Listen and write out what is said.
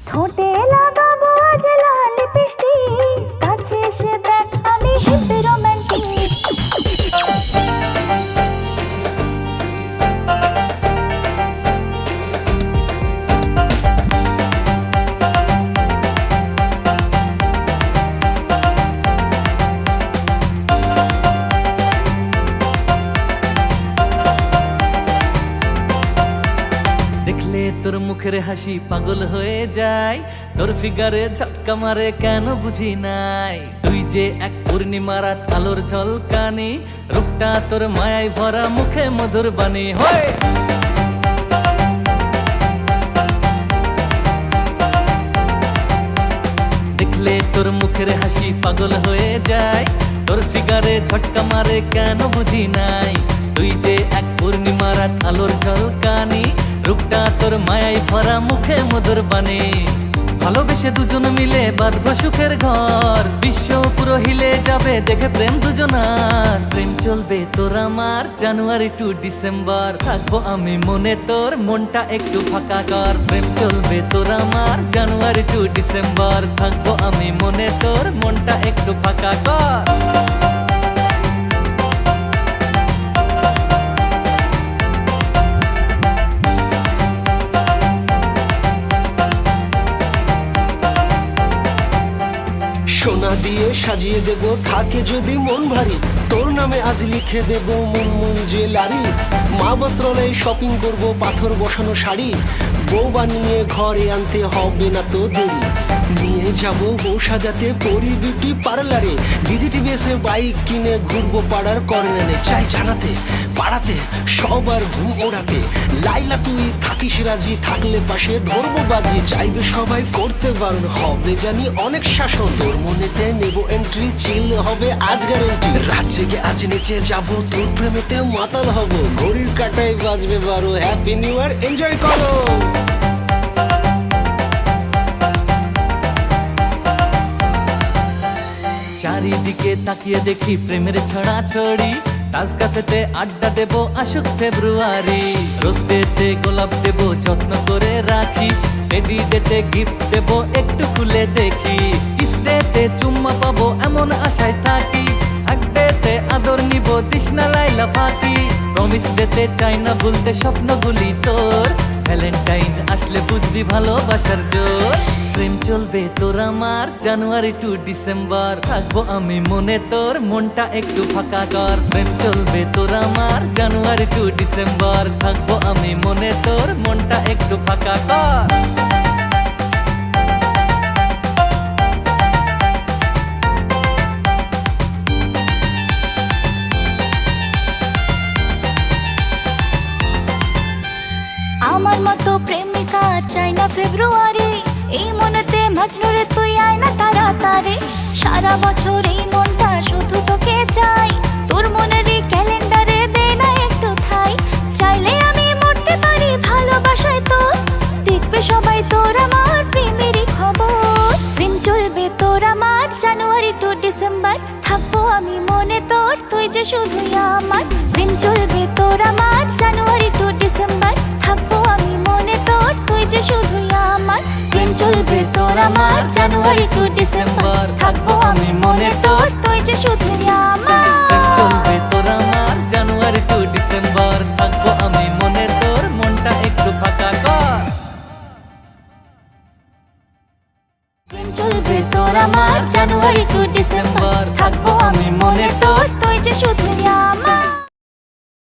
ঠোঁটে লাগাবো আজ লাল লিপস্টিক, কাছে এসে দেখ আমি হিপি রোমান্টিক। দেখলে তোর মুখের হাসি পাগল হয়ে যায়, তোর ফিগারে ঝটকা মারে কেন বুঝি নাই। তুই যে এক পূর্ণিমা রাত আলোর ঝলকানি, রূপটা তোর মায়ায় ভরা মুখে মধুর বাণী হয়। দেখলে তোর মুখের হাসি পাগল হয়ে যায়, তোর ফিগারে ঝটকা মারে কেন বুঝি নাই। তুই যে এক পূর্ণিমা রাত আলোর ঝলকানি, রূপটা তোর মায়ায় ভরা মুখে মধুর বাণী। ভালোবেসে দুজন মিলে বাঁধবো সুখের ঘর, বিশ্ব পুরো হিলে যাবে দেখে প্রেম দুজনার। প্রেম চলবে তোর আমার জানুয়ারি টু ডিসেম্বর, থাকবো আমি মনে তোর মনটা একটু ফাঁকা কর। প্রেম চলবে তোর আমার জানুয়ারি টু ডিসেম্বর, থাকবো আমি মনে তোর মনটা একটু ফাঁকা কর। সোনা দিয়ে সাজিয়ে দেব থাকে যদি মন ভারী, তোর নামে আজ লিখে দেব মুনমুন জুয়েলারি। মা বস্ত্রালয়ে শপিং করব পাথর বসানো শাড়ি, বউ বানিয়ে ঘরে আনতে হবে না তো দেরি। নিয়ে যাব বউ সাজাতে পরি বিউটি পার্লারে, ডিজিটিভিএসে বাইক কিনে ঘুরবো পাড়ার কর্নারে। চাই জানাতে পাড়াতে সবার ঘুম ওড়াতে, লাইলা তুই থাকিস রাজি, থাকলে পাশে ধরবো বাজি। চাইবে সবাই করতে বারণ, হবে জানি অনেক শাসন। তোর মনেতে নেব এন্ট্রি, চিল হবে আজ গ্যারেন্টি। রাত জেগে আজ নেচে যাবো, তোর প্রেমেতে মাতাল হব। ঘড়ির কাটায় বাজবে 12, হ্যাপি নিউ ইয়ার, এনজয় করো। চারিদিকে তাকিয়ে দেখি প্রেমের ছড়াছড়ি, তাজ কাফেতে আড্ডা দেব আসুক ফেব্রুয়ারি। রোজ ডেতে গোলাপ দেব যত্ন করে রাখিস, টেডি ডেতে গিফট দেব একটু খুলে দেখিস। কিস ডেতে চুম্মা পাবো এমন আশায় থাকি, হাগ ডেতে আদর নিব তৃষ্ণা লাইলা ফাঁকি। প্রমিস ডেতে চাই না ভুলতে স্বপ্নগুলি তোর, ভ্যালেন্টাইন আসলে বুঝবি ভালোবাসার জোর। প্রেম চলবে তোর আমার জানুয়ারি টু ডিসেম্বর, থাকবো আমি মনে তোর মনটা একটু ফাঁকা কর। প্রেম চলবে তোর আমার জানুয়ারি টু ডিসেম্বর, থাকবো আমি মনে তোর মনটা একটু ফাঁকা কর। আমার মতো প্রেমিকা চাই না ফেব্রুয়ারি, এই মনেতে মজনুরে তুই আয় না তাড়াতাড়ি। সারা বছর এই মনটা শুধু তোকে চাই, তোর মনেরই ক্যালেন্ডারে দে না একটু ঠাই। চাইলে আমি মরতে পারি ভালোবাসায় তোর, দেখবে সবাই তোর আমার প্রেমেরই খবর। প্রেম চলবে তোর আমার জানুয়ারি টু ডিসেম্বর, থাকবো আমি মনে তোর, তুই যে শুধুই আমার। প্রেম চলবে তোর আমার জানুয়ারি টু ডিসেম্বর, থাকবো আমি মনে তোর, তুই যে শুধুই আমার। প্রেম চলবে তোর আমার জানুয়ারি টু ডিসেম্বর, থাকবো আমি মনে তোর, তুই যে শুধুই আমার। প্রেম চলবে তোর আমার জানুয়ারি টু ডিসেম্বর, থাকবো আমি মনে তোর মনটা একটু ফাঁকা কর। প্রেম চলবে তোর আমার জানুয়ারি টু ডিসেম্বর, থাকবো আমি মনে তোর, তুই যে শুধুই